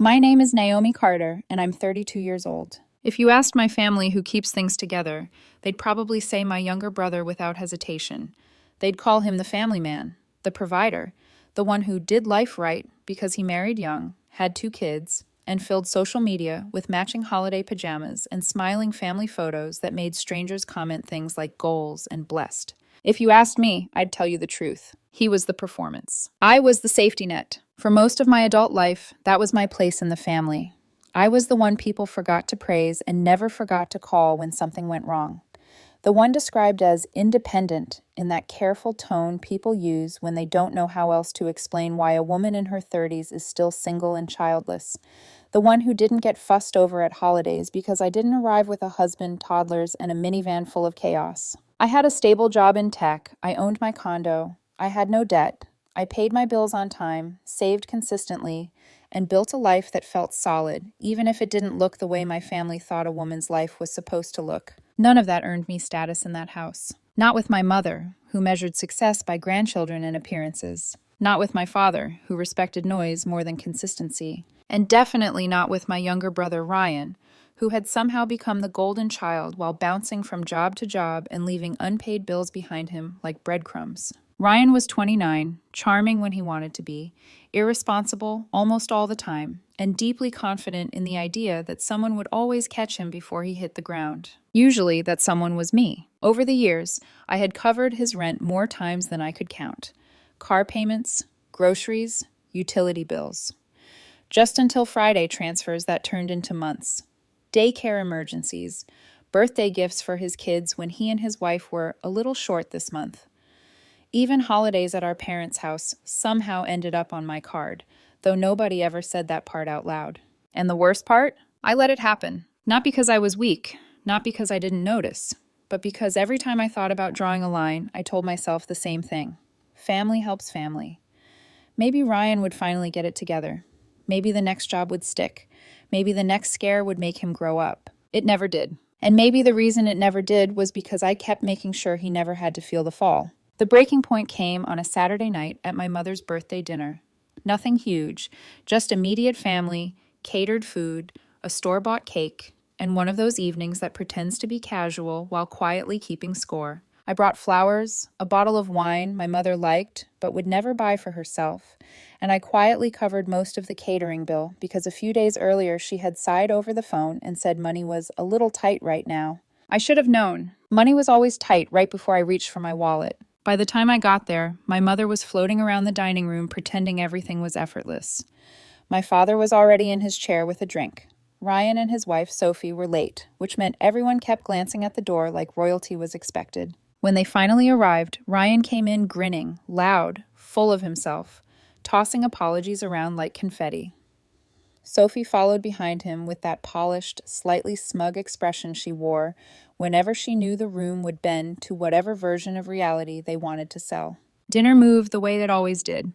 My name is Naomi Carter, and I'm 32 years old. If you asked my family who keeps things together, they'd probably say my younger brother without hesitation. They'd call him the family man, the provider, the one who did life right because he married young, had 2 kids, and filled social media with matching holiday pajamas and smiling family photos that made strangers comment things like goals and blessed. If you asked me, I'd tell you the truth. He was the performance. I was the safety net. For most of my adult life, that was my place in the family. I was the one people forgot to praise and never forgot to call when something went wrong. The one described as independent in that careful tone people use when they don't know how else to explain why a woman in her 30s is still single and childless. The one who didn't get fussed over at holidays because I didn't arrive with a husband, toddlers, and a minivan full of chaos. I had a stable job in tech, I owned my condo, I had no debt, I paid my bills on time, saved consistently, and built a life that felt solid, even if it didn't look the way my family thought a woman's life was supposed to look. None of that earned me status in that house. Not with my mother, who measured success by grandchildren and appearances. Not with my father, who respected noise more than consistency. And definitely not with my younger brother Ryan, who had somehow become the golden child while bouncing from job to job and leaving unpaid bills behind him like breadcrumbs. Ryan was 29, charming when he wanted to be, irresponsible almost all the time, and deeply confident in the idea that someone would always catch him before he hit the ground. Usually that someone was me. Over the years, I had covered his rent more times than I could count. Car payments, groceries, utility bills. Just until Friday transfers that turned into months. Daycare emergencies, birthday gifts for his kids when he and his wife were a little short this month. Even holidays at our parents' house somehow ended up on my card, though nobody ever said that part out loud. And the worst part? I let it happen. Not because I was weak, not because I didn't notice, but because every time I thought about drawing a line, I told myself the same thing. Family helps family. Maybe Ryan would finally get it together. Maybe the next job would stick. Maybe the next scare would make him grow up. It never did. And maybe the reason it never did was because I kept making sure he never had to feel the fall. The breaking point came on a Saturday night at my mother's birthday dinner. Nothing huge, just immediate family, catered food, a store-bought cake, and one of those evenings that pretends to be casual while quietly keeping score. I brought flowers, a bottle of wine my mother liked but would never buy for herself, and I quietly covered most of the catering bill because a few days earlier she had sighed over the phone and said money was a little tight right now. I should have known. Money was always tight right before I reached for my wallet. By the time I got there, my mother was floating around the dining room pretending everything was effortless. My father was already in his chair with a drink. Ryan and his wife, Sophie, were late, which meant everyone kept glancing at the door like royalty was expected. When they finally arrived, Ryan came in grinning, loud, full of himself, tossing apologies around like confetti. Sophie followed behind him with that polished, slightly smug expression she wore whenever she knew the room would bend to whatever version of reality they wanted to sell. Dinner moved the way it always did.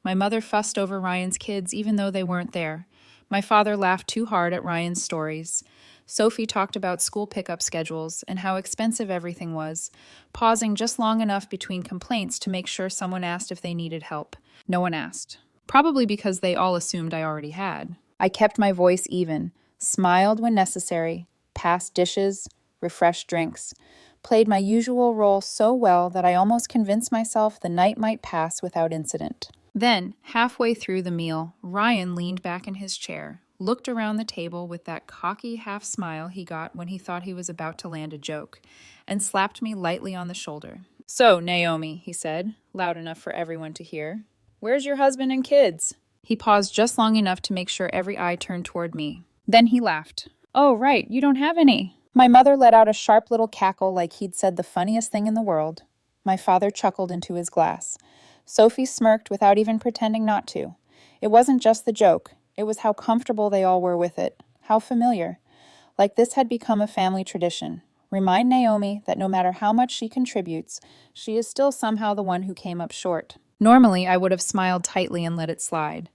My mother fussed over Ryan's kids even though they weren't there. My father laughed too hard at Ryan's stories. Sophie talked about school pickup schedules and how expensive everything was, pausing just long enough between complaints to make sure someone asked if they needed help. No one asked. Probably because they all assumed I already had. I kept my voice even, smiled when necessary, passed dishes, refreshed drinks, played my usual role so well that I almost convinced myself the night might pass without incident. Then, halfway through the meal, Ryan leaned back in his chair, looked around the table with that cocky half smile he got when he thought he was about to land a joke, and slapped me lightly on the shoulder. "So, Naomi," he said, loud enough for everyone to hear, "where's your husband and kids?" He paused just long enough to make sure every eye turned toward me. Then he laughed. "Oh, right, you don't have any." My mother let out a sharp little cackle like he'd said the funniest thing in the world. My father chuckled into his glass. Sophie smirked without even pretending not to. It wasn't just the joke. It was how comfortable they all were with it. How familiar. Like this had become a family tradition. Remind Naomi that no matter how much she contributes, she is still somehow the one who came up short. Normally, I would have smiled tightly and let it slide.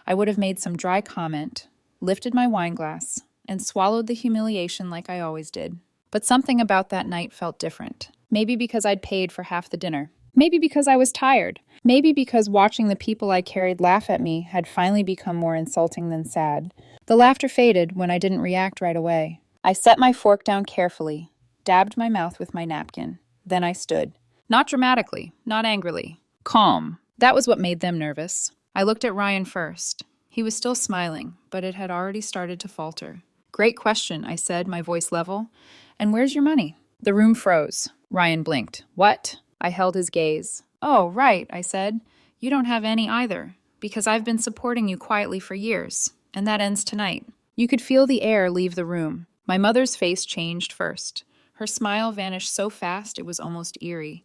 I would have made some dry comment, lifted my wine glass, and swallowed the humiliation like I always did. But something about that night felt different. Maybe because I'd paid for half the dinner. Maybe because I was tired. Maybe because watching the people I carried laugh at me had finally become more insulting than sad. The laughter faded when I didn't react right away. I set my fork down carefully, dabbed my mouth with my napkin. Then I stood. Not dramatically, not angrily. Calm. That was what made them nervous. I looked at Ryan first. He was still smiling, but it had already started to falter. Great question, I said, my voice level. And where's your money? The room froze. Ryan blinked. What? I held his gaze. Oh, right, I said. You don't have any either, because I've been supporting you quietly for years, and that ends tonight. You could feel the air leave the room. My mother's face changed first. Her smile vanished so fast it was almost eerie.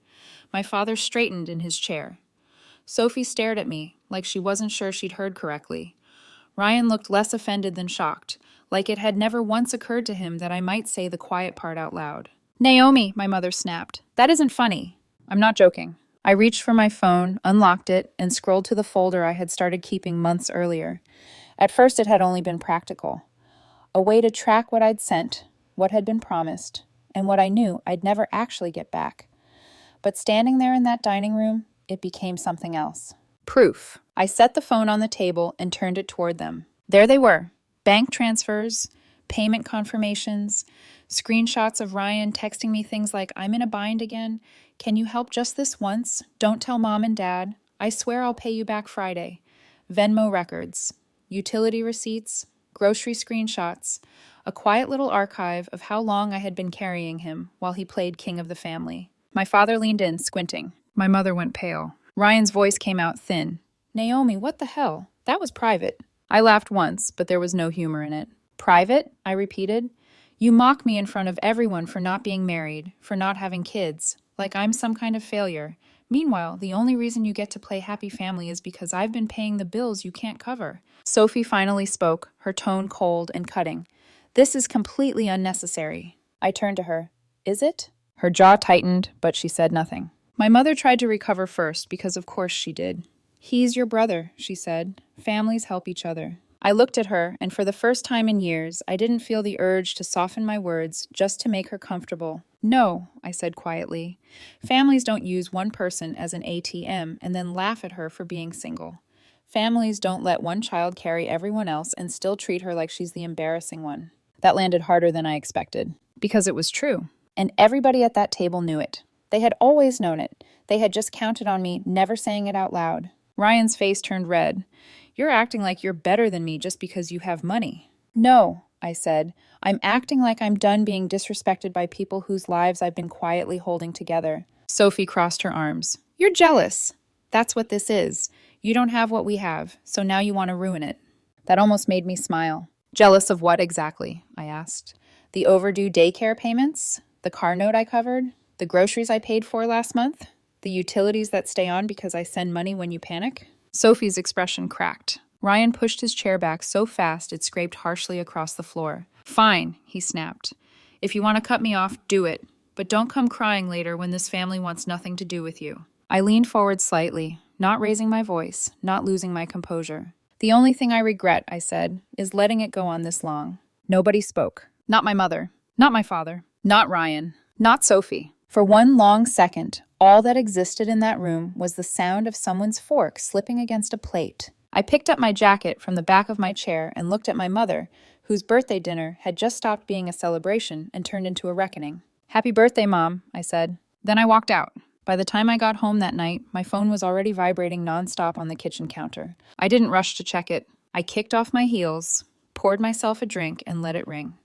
My father straightened in his chair. Sophie stared at me, like she wasn't sure she'd heard correctly. Ryan looked less offended than shocked, like it had never once occurred to him that I might say the quiet part out loud. Naomi, my mother snapped. That isn't funny. I'm not joking. I reached for my phone, unlocked it, and scrolled to the folder I had started keeping months earlier. At first it had only been practical. A way to track what I'd sent, what had been promised, and what I knew I'd never actually get back. But standing there in that dining room, it became something else. Proof. I set the phone on the table and turned it toward them. There they were. Bank transfers, payment confirmations, screenshots of Ryan texting me things like, I'm in a bind again. Can you help just this once? Don't tell mom and dad. I swear I'll pay you back Friday. Venmo records, utility receipts, grocery screenshots, a quiet little archive of how long I had been carrying him while he played king of the family. My father leaned in, squinting. My mother went pale. Ryan's voice came out thin. Naomi, what the hell? That was private. I laughed once, but there was no humor in it. Private? I repeated. You mock me in front of everyone for not being married, for not having kids, like I'm some kind of failure. Meanwhile, the only reason you get to play happy family is because I've been paying the bills you can't cover. Sophie finally spoke, her tone cold and cutting. This is completely unnecessary. I turned to her. Is it? Her jaw tightened, but she said nothing. My mother tried to recover first, because of course she did. He's your brother, she said. Families help each other. I looked at her, and for the first time in years, I didn't feel the urge to soften my words just to make her comfortable. No, I said quietly. Families don't use one person as an ATM and then laugh at her for being single. Families don't let one child carry everyone else and still treat her like she's the embarrassing one. That landed harder than I expected, because it was true. And everybody at that table knew it. They had always known it. They had just counted on me never saying it out loud. Ryan's face turned red. You're acting like you're better than me just because you have money. No, I said. I'm acting like I'm done being disrespected by people whose lives I've been quietly holding together. Sophie crossed her arms. You're jealous. That's what this is. You don't have what we have, so now you want to ruin it. That almost made me smile. Jealous of what exactly? I asked. The overdue daycare payments? The car note I covered? The groceries I paid for last month? The utilities that stay on because I send money when you panic? Sophie's expression cracked. Ryan pushed his chair back so fast it scraped harshly across the floor. Fine, he snapped. If you want to cut me off, do it. But don't come crying later when this family wants nothing to do with you. I leaned forward slightly, not raising my voice, not losing my composure. The only thing I regret, I said, is letting it go on this long. Nobody spoke. Not my mother. Not my father. Not Ryan. Not Sophie. For one long second, all that existed in that room was the sound of someone's fork slipping against a plate. I picked up my jacket from the back of my chair and looked at my mother, whose birthday dinner had just stopped being a celebration and turned into a reckoning. Happy birthday, Mom, I said. Then I walked out. By the time I got home that night, my phone was already vibrating nonstop on the kitchen counter. I didn't rush to check it. I kicked off my heels, poured myself a drink, and let it ring.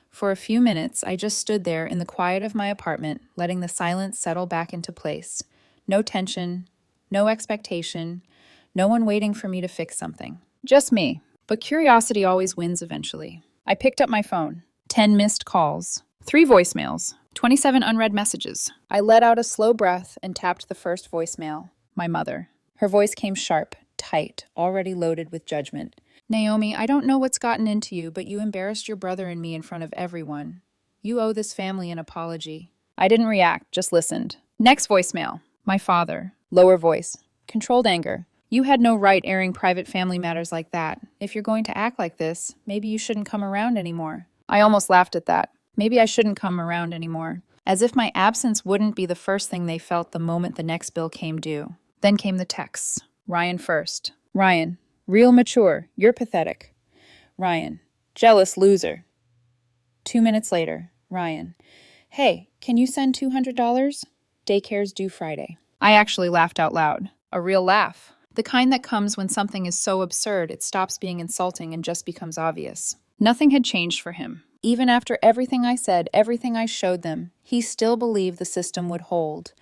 For a few minutes, I just stood there in the quiet of my apartment, letting the silence settle back into place. No tension, no expectation, no one waiting for me to fix something. Just me. But curiosity always wins eventually. I picked up my phone. 10 missed calls. 3 voicemails. 27 unread messages. I let out a slow breath and tapped the first voicemail. My mother. Her voice came sharp, tight, already loaded with judgment. Naomi, I don't know what's gotten into you, but you embarrassed your brother and me in front of everyone. You owe this family an apology. I didn't react, just listened. Next voicemail. My father. Lower voice. Controlled anger. You had no right airing private family matters like that. If you're going to act like this, maybe you shouldn't come around anymore. I almost laughed at that. Maybe I shouldn't come around anymore. As if my absence wouldn't be the first thing they felt the moment the next bill came due. Then came the texts. Ryan first. Ryan, real mature. You're pathetic. Ryan, jealous loser. 2 minutes later, Ryan, hey, can you send $200? Daycare's due Friday. I actually laughed out loud. A real laugh. The kind that comes when something is so absurd it stops being insulting and just becomes obvious. Nothing had changed for him. Even after everything I said, everything I showed them, he still believed the system would hold,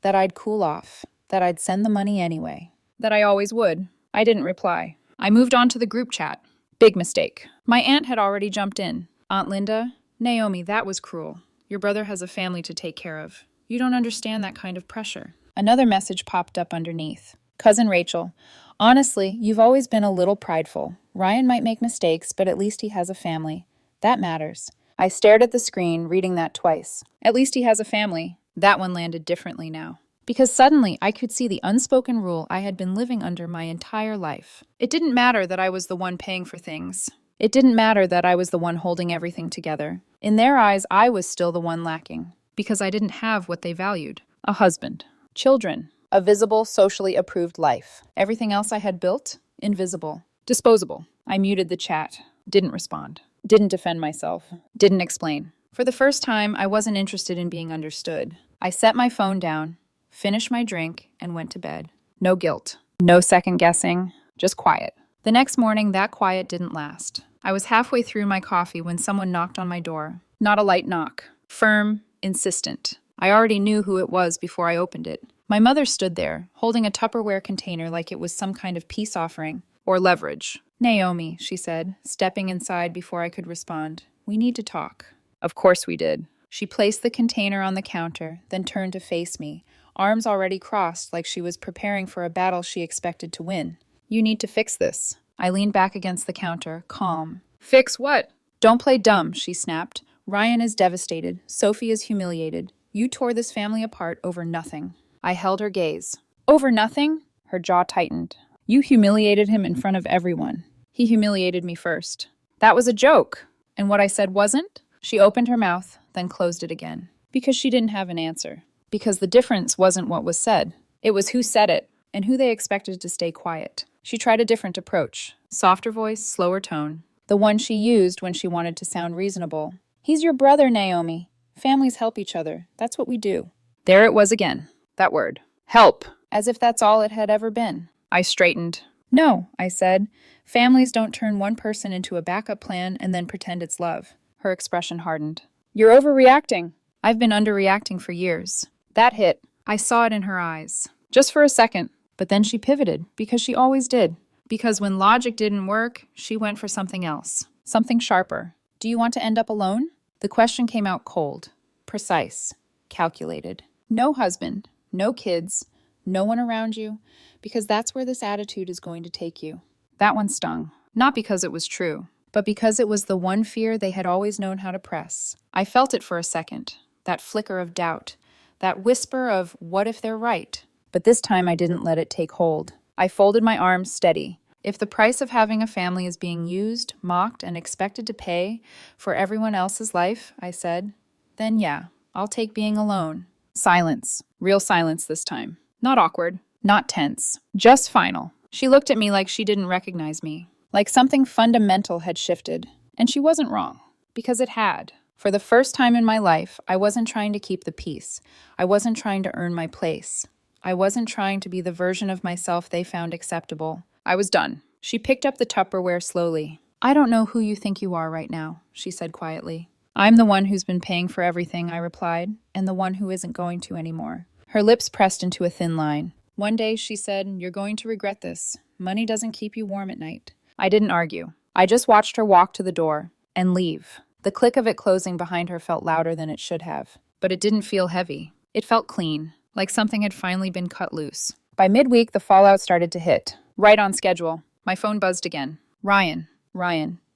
that I'd cool off, that I'd send the money anyway, that I always would. I didn't reply. I moved on to the group chat. Big mistake. My aunt had already jumped in. Aunt Linda, Naomi, that was cruel. Your brother has a family to take care of. You don't understand that kind of pressure. Another message popped up underneath. Cousin Rachel, honestly, you've always been a little prideful. Ryan might make mistakes, but at least he has a family. That matters. I stared at the screen, reading that twice. At least he has a family. That one landed differently now. Because suddenly I could see the unspoken rule I had been living under my entire life. It didn't matter that I was the one paying for things. It didn't matter that I was the one holding everything together. In their eyes, I was still the one lacking. Because I didn't have what they valued. A husband. Children. A visible, socially approved life. Everything else I had built? Invisible. Disposable. I muted the chat. Didn't respond. Didn't defend myself. Didn't explain. For the first time, I wasn't interested in being understood. I set my phone down, finished my drink, and went to bed. No guilt. No second guessing. Just quiet. The next morning, that quiet didn't last. I was halfway through my coffee when someone knocked on my door. Not a light knock. Firm, insistent. I already knew who it was before I opened it. My mother stood there, holding a Tupperware container like it was some kind of peace offering. Or leverage. Naomi, she said, stepping inside before I could respond. We need to talk. Of course we did. She placed the container on the counter, then turned to face me, arms already crossed like she was preparing for a battle she expected to win. You need to fix this. I leaned back against the counter, calm. Fix what? Don't play dumb, she snapped. Ryan is devastated. Sophie is humiliated. You tore this family apart over nothing. I held her gaze. Over nothing? Her jaw tightened. You humiliated him in front of everyone. He humiliated me first. That was a joke. And what I said wasn't? She opened her mouth, then closed it again. Because she didn't have an answer. Because the difference wasn't what was said. It was who said it, and who they expected to stay quiet. She tried a different approach. Softer voice, slower tone. The one she used when she wanted to sound reasonable. He's your brother, Naomi. Families help each other. That's what we do. There it was again. That word. Help. As if that's all it had ever been. I straightened. No, I said. Families don't turn one person into a backup plan and then pretend it's love. Her expression hardened. You're overreacting. I've been underreacting for years. That hit. I saw it in her eyes. Just for a second. But then she pivoted, because she always did. Because when logic didn't work, she went for something else. Something sharper. Do you want to end up alone? The question came out cold. Precise. Calculated. No husband. No kids. No one around you. Because that's where this attitude is going to take you. That one stung. Not because it was true, but because it was the one fear they had always known how to press. I felt it for a second. That flicker of doubt. That whisper of, what if they're right? But this time I didn't let it take hold. I folded my arms steady. If the price of having a family is being used, mocked, and expected to pay for everyone else's life, I said, then yeah, I'll take being alone. Silence. Real silence this time. Not awkward. Not tense. Just final. She looked at me like she didn't recognize me. Like something fundamental had shifted. And she wasn't wrong. Because it had. For the first time in my life, I wasn't trying to keep the peace. I wasn't trying to earn my place. I wasn't trying to be the version of myself they found acceptable. I was done. She picked up the Tupperware slowly. I don't know who you think you are right now, she said quietly. I'm the one who's been paying for everything, I replied, and the one who isn't going to anymore. Her lips pressed into a thin line. One day, she said, you're going to regret this. Money doesn't keep you warm at night. I didn't argue. I just watched her walk to the door and leave. The click of it closing behind her felt louder than it should have. But it didn't feel heavy. It felt clean, like something had finally been cut loose. By midweek, the fallout started to hit. Right on schedule. My phone buzzed again. Ryan,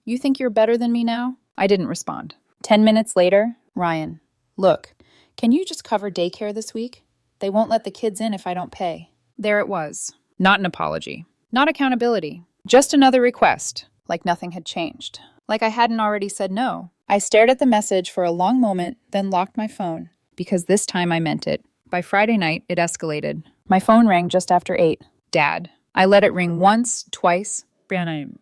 you think you're better than me now? I didn't respond. 10 minutes later, Ryan, look, can you just cover daycare this week? They won't let the kids in if I don't pay. There it was. Not an apology. Not accountability. Just another request. Like nothing had changed. Like I hadn't already said no. I stared at the message for a long moment, then locked my phone. Because this time I meant it. By Friday night, it escalated. My phone rang just after 8. Dad. I let it ring once, twice, Brianna,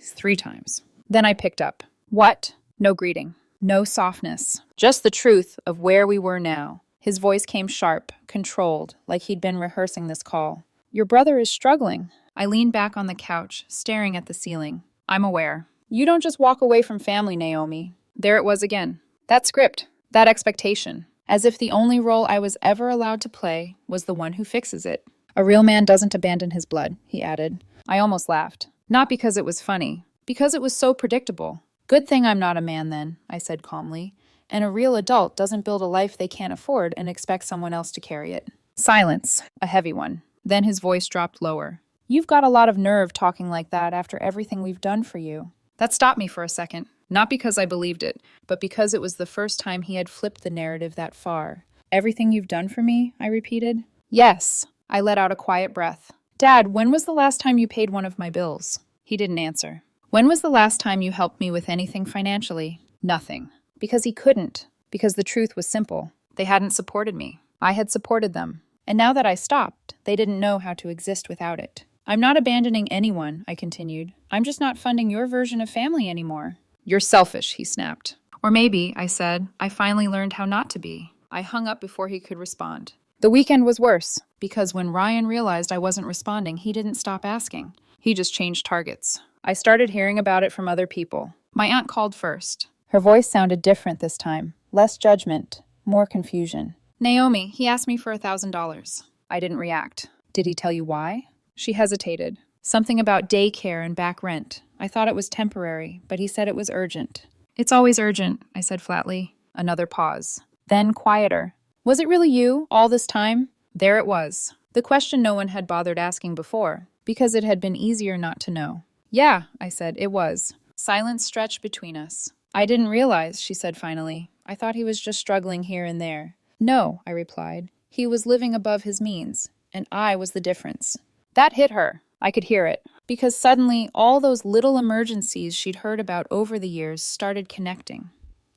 3 times. Then I picked up. What? No greeting. No softness. Just the truth of where we were now. His voice came sharp, controlled, like he'd been rehearsing this call. Your brother is struggling. I leaned back on the couch, staring at the ceiling. I'm aware. You don't just walk away from family, Naomi. There it was again. That script. That expectation. As if the only role I was ever allowed to play was the one who fixes it. A real man doesn't abandon his blood, he added. I almost laughed. Not because it was funny. Because it was so predictable. Good thing I'm not a man then, I said calmly. And a real adult doesn't build a life they can't afford and expect someone else to carry it. Silence. A heavy one. Then his voice dropped lower. You've got a lot of nerve talking like that after everything we've done for you. That stopped me for a second. Not because I believed it, but because it was the first time he had flipped the narrative that far. Everything you've done for me, I repeated. Yes. I let out a quiet breath. Dad, when was the last time you paid one of my bills? He didn't answer. When was the last time you helped me with anything financially? Nothing. Because he couldn't. Because the truth was simple. They hadn't supported me. I had supported them. And now that I stopped, they didn't know how to exist without it. I'm not abandoning anyone, I continued. I'm just not funding your version of family anymore. You're selfish, he snapped. Or maybe, I said, I finally learned how not to be. I hung up before he could respond. The weekend was worse, because when Ryan realized I wasn't responding, he didn't stop asking. He just changed targets. I started hearing about it from other people. My aunt called first. Her voice sounded different this time. Less judgment, more confusion. Naomi, he asked me for $1,000. I didn't react. Did he tell you why? She hesitated. Something about daycare and back rent. I thought it was temporary, but he said it was urgent. It's always urgent, I said flatly. Another pause. Then quieter. Was it really you, all this time? There it was. The question no one had bothered asking before, because it had been easier not to know. Yeah, I said, it was. Silence stretched between us. I didn't realize, she said finally. I thought he was just struggling here and there. No, I replied. He was living above his means, and I was the difference. That hit her. I could hear it. Because suddenly, all those little emergencies she'd heard about over the years started connecting.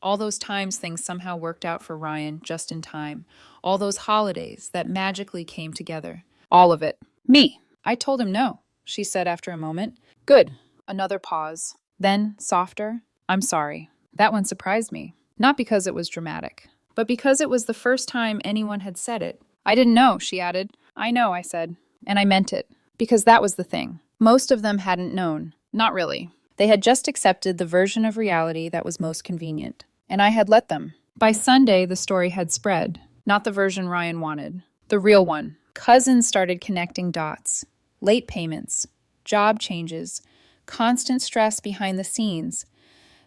All those times things somehow worked out for Ryan just in time. All those holidays that magically came together. All of it. Me. I told him no, she said after a moment. Good. Another pause. Then, softer. I'm sorry. That one surprised me. Not because it was dramatic, but because it was the first time anyone had said it. I didn't know, she added. I know, I said. And I meant it. Because that was the thing. Most of them hadn't known. Not really. They had just accepted the version of reality that was most convenient. And I had let them. By Sunday, the story had spread. Not the version Ryan wanted. The real one. Cousins started connecting dots. Late payments. Job changes. Constant stress behind the scenes.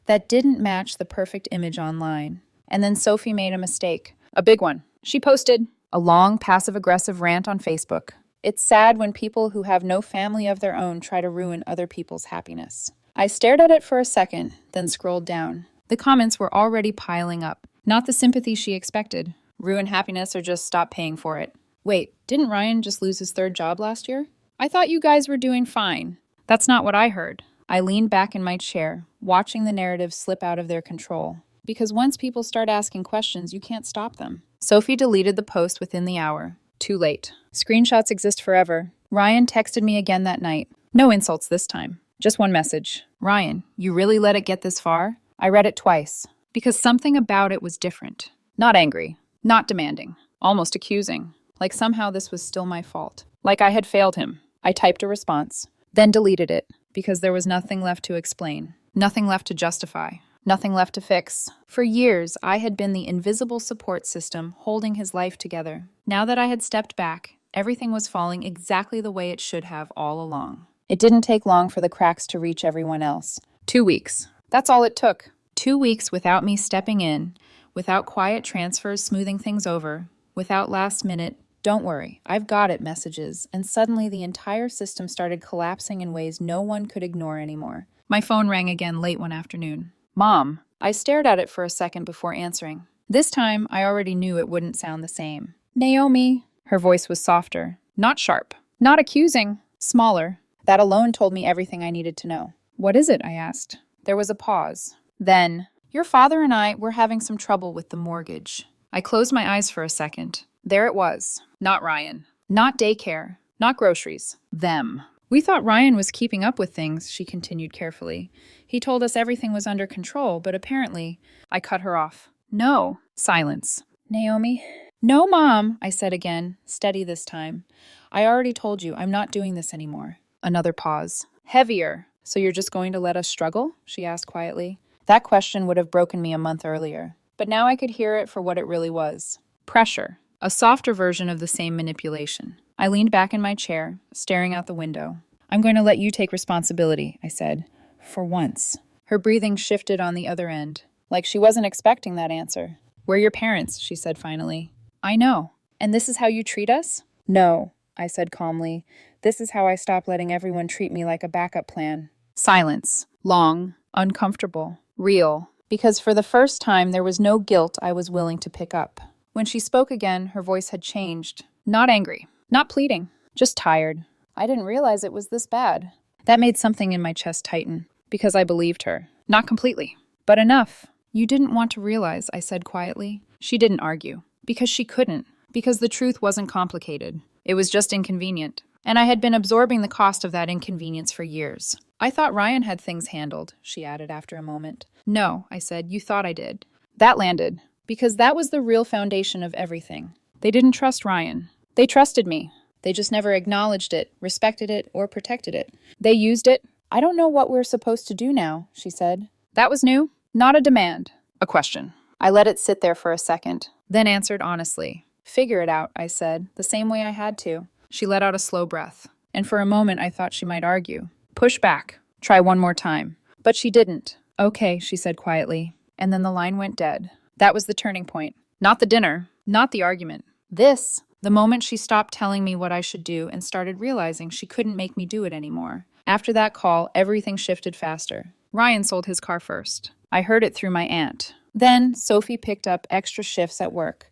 That didn't match the perfect image online. And then Sophie made a mistake. A big one. She posted a long, passive-aggressive rant on Facebook. It's sad when people who have no family of their own try to ruin other people's happiness. I stared at it for a second, then scrolled down. The comments were already piling up. Not the sympathy she expected. Ruin happiness or just stop paying for it. Wait, didn't Ryan just lose his 3rd job last year? I thought you guys were doing fine. That's not what I heard. I leaned back in my chair, watching the narrative slip out of their control. Because once people start asking questions, you can't stop them. Sophie deleted the post within the hour. Too late. Screenshots exist forever. Ryan texted me again that night. No insults this time. Just one message. Ryan, you really let it get this far? I read it twice. Because something about it was different. Not angry. Not demanding. Almost accusing. Like somehow this was still my fault. Like I had failed him. I typed a response. Then deleted it. Because there was nothing left to explain. Nothing left to justify. Nothing left to fix. For years, I had been the invisible support system holding his life together. Now that I had stepped back, everything was falling exactly the way it should have all along. It didn't take long for the cracks to reach everyone else. 2 weeks. That's all it took. 2 weeks without me stepping in, without quiet transfers smoothing things over, without last-minute, "Don't worry, I've got it" messages, and suddenly the entire system started collapsing in ways no one could ignore anymore. My phone rang again late one afternoon. Mom. I stared at it for a second before answering. This time, I already knew it wouldn't sound the same. Naomi. Her voice was softer. Not sharp. Not accusing. Smaller. That alone told me everything I needed to know. What is it? I asked. There was a pause. Then, your father and I were having some trouble with the mortgage. I closed my eyes for a second. There it was. Not Ryan. Not daycare. Not groceries. Them. We thought Ryan was keeping up with things, she continued carefully. He told us everything was under control, but apparently, I cut her off. No. Silence. Naomi? No, Mom, I said again, steady this time. I already told you, I'm not doing this anymore. Another pause. Heavier. So you're just going to let us struggle? She asked quietly. That question would have broken me a month earlier, but now I could hear it for what it really was. Pressure. A softer version of the same manipulation. I leaned back in my chair, staring out the window. I'm going to let you take responsibility, I said. For once. Her breathing shifted on the other end, like she wasn't expecting that answer. We're your parents, she said finally. I know. And this is how you treat us? No, I said calmly. This is how I stop letting everyone treat me like a backup plan. Silence. Long. Uncomfortable. Real. Because for the first time, there was no guilt I was willing to pick up. When she spoke again, her voice had changed. Not angry. Not pleading. Just tired. I didn't realize it was this bad. That made something in my chest tighten, because I believed her. Not completely, but enough. You didn't want to realize, I said quietly. She didn't argue. Because she couldn't. Because the truth wasn't complicated. It was just inconvenient. And I had been absorbing the cost of that inconvenience for years. I thought Ryan had things handled, she added after a moment. No, I said, you thought I did. That landed. Because that was the real foundation of everything. They didn't trust Ryan. They trusted me. They just never acknowledged it, respected it, or protected it. They used it. I don't know what we're supposed to do now, she said. That was new. Not a demand. A question. I let it sit there for a second, then answered honestly. Figure it out, I said, the same way I had to. She let out a slow breath, and for a moment I thought she might argue. Push back. Try one more time. But she didn't. Okay, she said quietly, and then the line went dead. That was the turning point. Not the dinner, not the argument. This, the moment she stopped telling me what I should do and started realizing she couldn't make me do it anymore. After that call, everything shifted faster. Ryan sold his car first. I heard it through my aunt. Then, Sophie picked up extra shifts at work.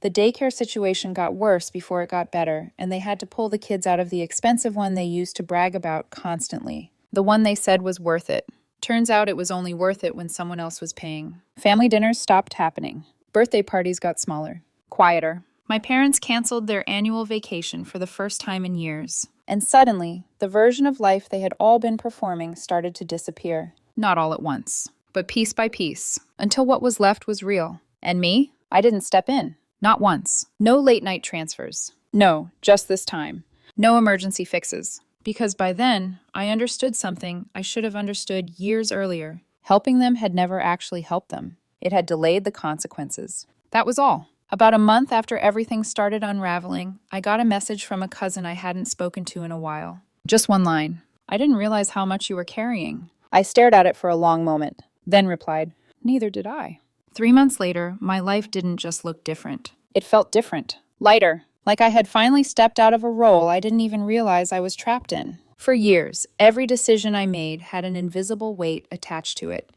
The daycare situation got worse before it got better, and they had to pull the kids out of the expensive one they used to brag about constantly. The one they said was worth it. Turns out it was only worth it when someone else was paying. Family dinners stopped happening. Birthday parties got smaller, quieter. My parents canceled their annual vacation for the first time in years. And suddenly, the version of life they had all been performing started to disappear. Not all at once, but piece by piece, until what was left was real. And me? I didn't step in. Not once. No late-night transfers. No, just this time. No emergency fixes. Because by then, I understood something I should have understood years earlier. Helping them had never actually helped them. It had delayed the consequences. That was all. About a month after everything started unraveling, I got a message from a cousin I hadn't spoken to in a while. Just one line. I didn't realize how much you were carrying. I stared at it for a long moment, then replied, neither did I. 3 months later, my life didn't just look different. It felt different. Lighter. Like I had finally stepped out of a role I didn't even realize I was trapped in. For years, every decision I made had an invisible weight attached to it.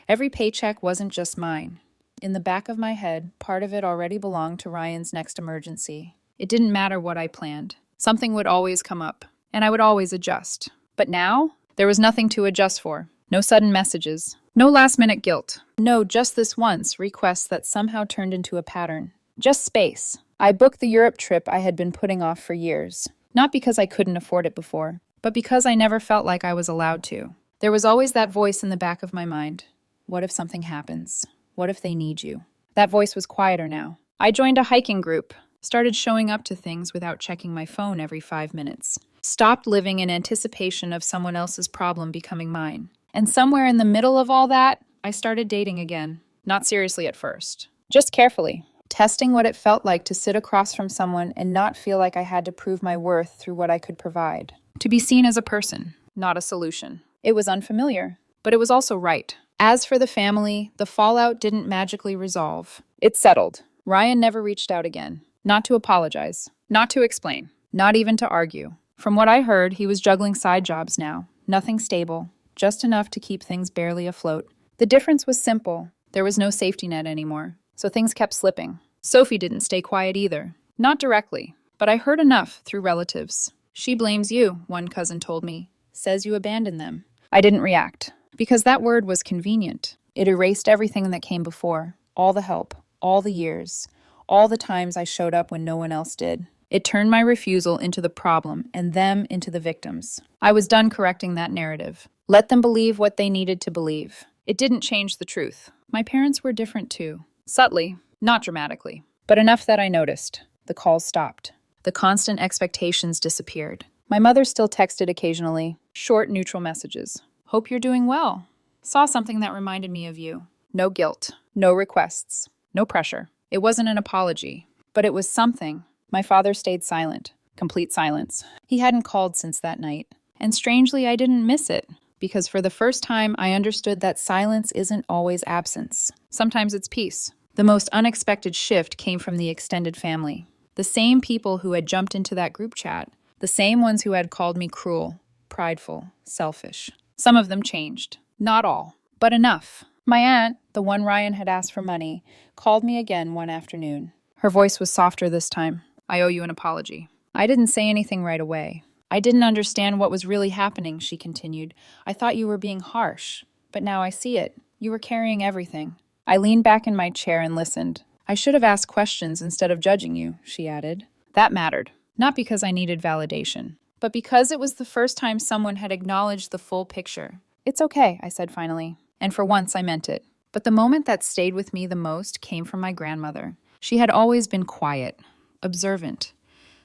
Every paycheck wasn't just mine. In the back of my head, part of it already belonged to Ryan's next emergency. It didn't matter what I planned. Something would always come up, and I would always adjust. But now, there was nothing to adjust for. No sudden messages. No last-minute guilt. No, just this once, requests that somehow turned into a pattern. Just space. I booked the Europe trip I had been putting off for years. Not because I couldn't afford it before, but because I never felt like I was allowed to. There was always that voice in the back of my mind. What if something happens? What if they need you? That voice was quieter now. I joined a hiking group, started showing up to things without checking my phone every 5 minutes. Stopped living in anticipation of someone else's problem becoming mine. And somewhere in the middle of all that, I started dating again. Not seriously at first. Just carefully. Testing what it felt like to sit across from someone and not feel like I had to prove my worth through what I could provide. To be seen as a person, not a solution. It was unfamiliar, but it was also right. As for the family, the fallout didn't magically resolve. It settled. Ryan never reached out again. Not to apologize. Not to explain. Not even to argue. From what I heard, he was juggling side jobs now. Nothing stable. Just enough to keep things barely afloat. The difference was simple. There was no safety net anymore. So things kept slipping. Sophie didn't stay quiet either. Not directly, but I heard enough through relatives. She blames you, one cousin told me. Says you abandoned them. I didn't react, because that word was convenient. It erased everything that came before. All the help, all the years, all the times I showed up when no one else did. It turned my refusal into the problem and them into the victims. I was done correcting that narrative. Let them believe what they needed to believe. It didn't change the truth. My parents were different too. Subtly, not dramatically, but enough that I noticed. The calls stopped. The constant expectations disappeared. My mother still texted occasionally, short, neutral messages. Hope you're doing well. Saw something that reminded me of you. No guilt, no requests, no pressure. It wasn't an apology, but it was something. My father stayed silent, complete silence. He hadn't called since that night. And strangely, I didn't miss it, because for the first time, I understood that silence isn't always absence. Sometimes it's peace. The most unexpected shift came from the extended family. The same people who had jumped into that group chat, the same ones who had called me cruel, prideful, selfish. Some of them changed. Not all, but enough. My aunt, the one Ryan had asked for money, called me again one afternoon. Her voice was softer this time. I owe you an apology. I didn't say anything right away. I didn't understand what was really happening, she continued. I thought you were being harsh, but now I see it. You were carrying everything. I leaned back in my chair and listened. I should have asked questions instead of judging you, she added. That mattered, not because I needed validation, but because it was the first time someone had acknowledged the full picture. It's okay, I said finally, and for once I meant it. But the moment that stayed with me the most came from my grandmother. She had always been quiet, observant,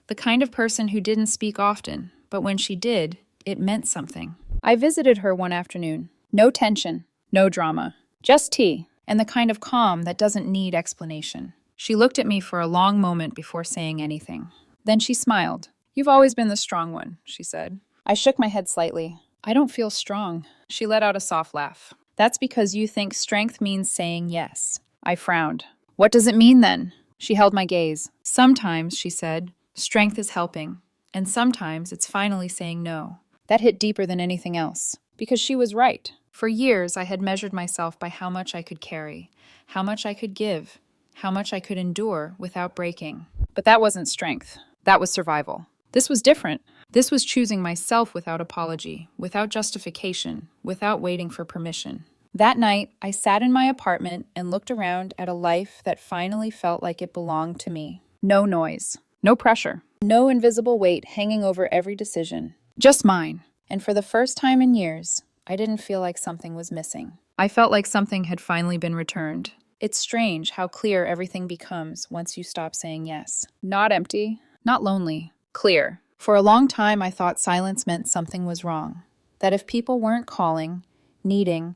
the kind of person who didn't speak often, but when she did, it meant something. I visited her one afternoon. No tension, no drama, just tea, and the kind of calm that doesn't need explanation. She looked at me for a long moment before saying anything. Then she smiled. You've always been the strong one, she said. I shook my head slightly. I don't feel strong. She let out a soft laugh. That's because you think strength means saying yes. I frowned. What does it mean then? She held my gaze. Sometimes, she said, strength is helping. And sometimes it's finally saying no. That hit deeper than anything else. Because she was right. For years, I had measured myself by how much I could carry, how much I could give, how much I could endure without breaking. But that wasn't strength. That was survival. This was different. This was choosing myself without apology, without justification, without waiting for permission. That night, I sat in my apartment and looked around at a life that finally felt like it belonged to me. No noise, no pressure, no invisible weight hanging over every decision. Just mine. And for the first time in years, I didn't feel like something was missing. I felt like something had finally been returned. It's strange how clear everything becomes once you stop saying yes. Not empty, not lonely, clear. For a long time, I thought silence meant something was wrong. That if people weren't calling, needing,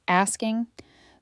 asking,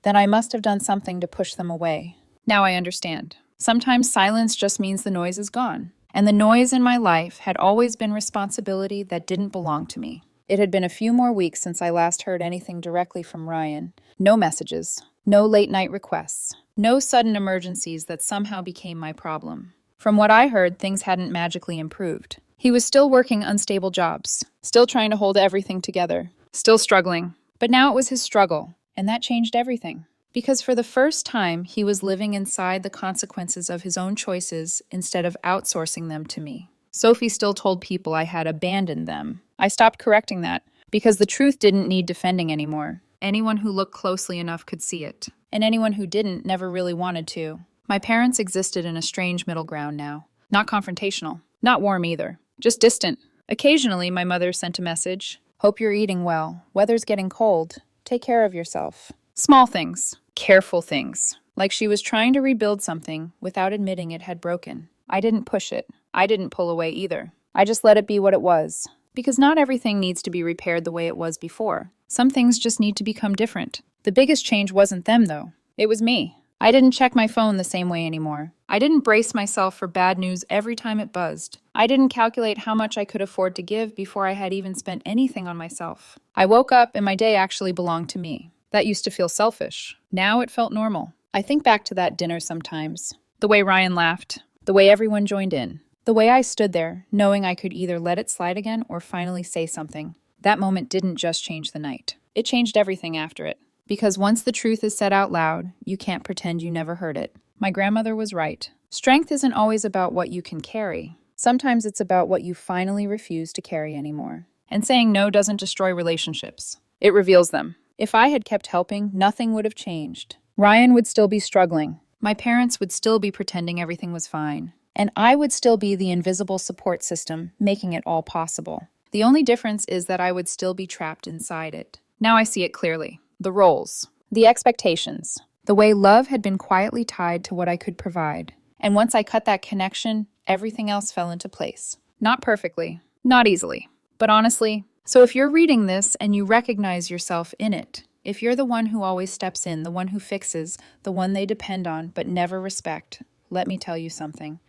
then I must have done something to push them away. Now I understand. Sometimes silence just means the noise is gone. And the noise in my life had always been responsibility that didn't belong to me. It had been a few more weeks since I last heard anything directly from Ryan. No messages, no late-night requests, no sudden emergencies that somehow became my problem. From what I heard, things hadn't magically improved. He was still working unstable jobs, still trying to hold everything together, still struggling. But now it was his struggle, and that changed everything. Because for the first time, he was living inside the consequences of his own choices instead of outsourcing them to me. Sophie still told people I had abandoned them. I stopped correcting that, because the truth didn't need defending anymore. Anyone who looked closely enough could see it, and anyone who didn't never really wanted to. My parents existed in a strange middle ground now. Not confrontational, not warm either, just distant. Occasionally, my mother sent a message. Hope you're eating well. Weather's getting cold. Take care of yourself. Small things, careful things, like she was trying to rebuild something without admitting it had broken. I didn't push it. I didn't pull away either. I just let it be what it was. Because not everything needs to be repaired the way it was before. Some things just need to become different. The biggest change wasn't them, though. It was me. I didn't check my phone the same way anymore. I didn't brace myself for bad news every time it buzzed. I didn't calculate how much I could afford to give before I had even spent anything on myself. I woke up and my day actually belonged to me. That used to feel selfish. Now it felt normal. I think back to that dinner sometimes. The way Ryan laughed. The way everyone joined in. The way I stood there, knowing I could either let it slide again or finally say something. That moment didn't just change the night. It changed everything after it. Because once the truth is said out loud, you can't pretend you never heard it. My grandmother was right. Strength isn't always about what you can carry. Sometimes it's about what you finally refuse to carry anymore. And saying no doesn't destroy relationships. It reveals them. If I had kept helping, nothing would have changed. Ryan would still be struggling. My parents would still be pretending everything was fine, and I would still be the invisible support system making it all possible. The only difference is that I would still be trapped inside it. Now I see it clearly. The roles, the expectations, the way love had been quietly tied to what I could provide. And once I cut that connection, everything else fell into place. Not perfectly, not easily, but honestly. So if you're reading this and you recognize yourself in it, if you're the one who always steps in, the one who fixes, the one they depend on but never respect, let me tell you something.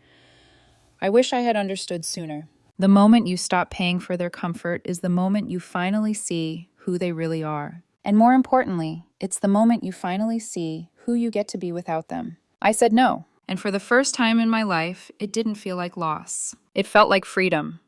I wish I had understood sooner. The moment you stop paying for their comfort is the moment you finally see who they really are. And more importantly, it's the moment you finally see who you get to be without them. I said no, and for the first time in my life, it didn't feel like loss. It felt like freedom.